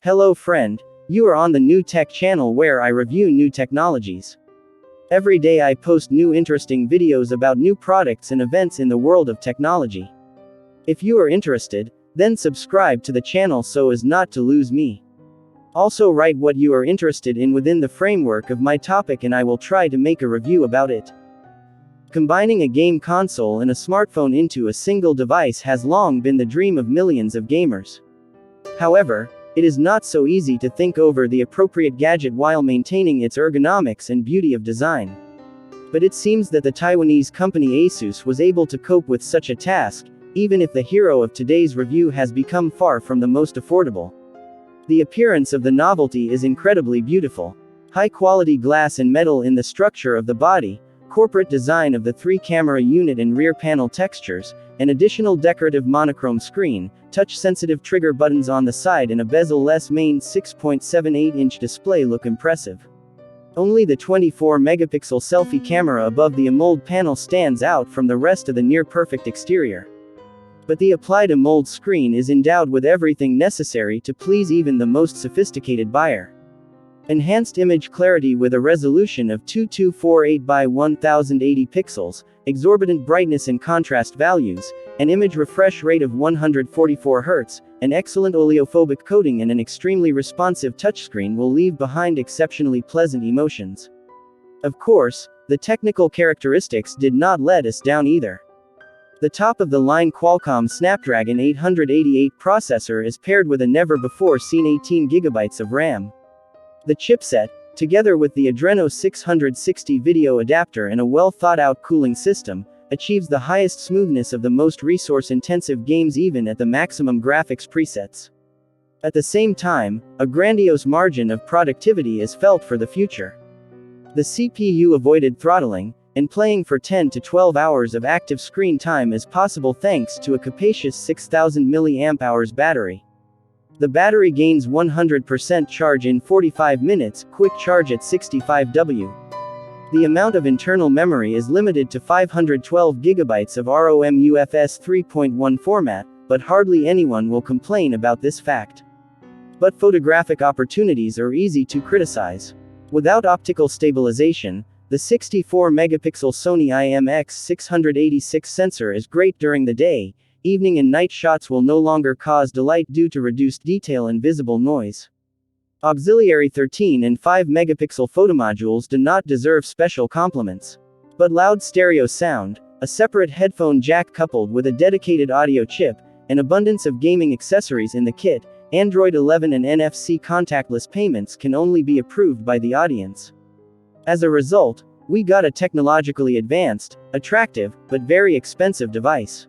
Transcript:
Hello friend, you are on the New Tech channel where I review new technologies. Every day I post new interesting videos about new products and events in the world of technology. If you are interested, then subscribe to the channel so as not to lose me. Also write what you are interested in within the framework of my topic and I will try to make a review about it. Combining a game console and a smartphone into a single device has long been the dream of millions of gamers. However, it is not so easy to think over the appropriate gadget while maintaining its ergonomics and beauty of design. But it seems that the Taiwanese company Asus was able to cope with such a task, even if the hero of today's review has become far from the most affordable. The appearance of the novelty is incredibly beautiful. High-quality glass and metal in the structure of the body, corporate design of the 3-camera unit and rear panel textures, an additional decorative monochrome screen, touch-sensitive trigger buttons on the side and a bezel-less main 6.78-inch display look impressive. Only the 24-megapixel selfie camera above the AMOLED panel stands out from the rest of the near-perfect exterior. But the applied AMOLED screen is endowed with everything necessary to please even the most sophisticated buyer. Enhanced image clarity with a resolution of 2248 by 1080 pixels, exorbitant brightness and contrast values, an image refresh rate of 144 Hz, an excellent oleophobic coating and an extremely responsive touchscreen will leave behind exceptionally pleasant emotions. Of course, the technical characteristics did not let us down either. The top-of-the-line Qualcomm Snapdragon 888 processor is paired with a never-before-seen 18GB of RAM. The chipset, together with the Adreno 660 video adapter and a well-thought-out cooling system, achieves the highest smoothness of the most resource-intensive games even at the maximum graphics presets. At the same time, a grandiose margin of productivity is felt for the future. The CPU avoided throttling, and playing for 10 to 12 hours of active screen time is possible thanks to a capacious 6000 mAh battery. The battery gains 100% charge in 45 minutes, quick charge at 65W. The amount of internal memory is limited to 512 GB of ROM UFS 3.1 format, but hardly anyone will complain about this fact. But photographic opportunities are easy to criticize. Without optical stabilization, the 64-megapixel Sony IMX686 sensor is great during the day. Evening and night shots will no longer cause delight due to reduced detail and visible noise. Auxiliary 13 and 5-megapixel photomodules do not deserve special compliments. But loud stereo sound, a separate headphone jack coupled with a dedicated audio chip, an abundance of gaming accessories in the kit, Android 11 and NFC contactless payments can only be approved by the audience. As a result, we got a technologically advanced, attractive, but very expensive device.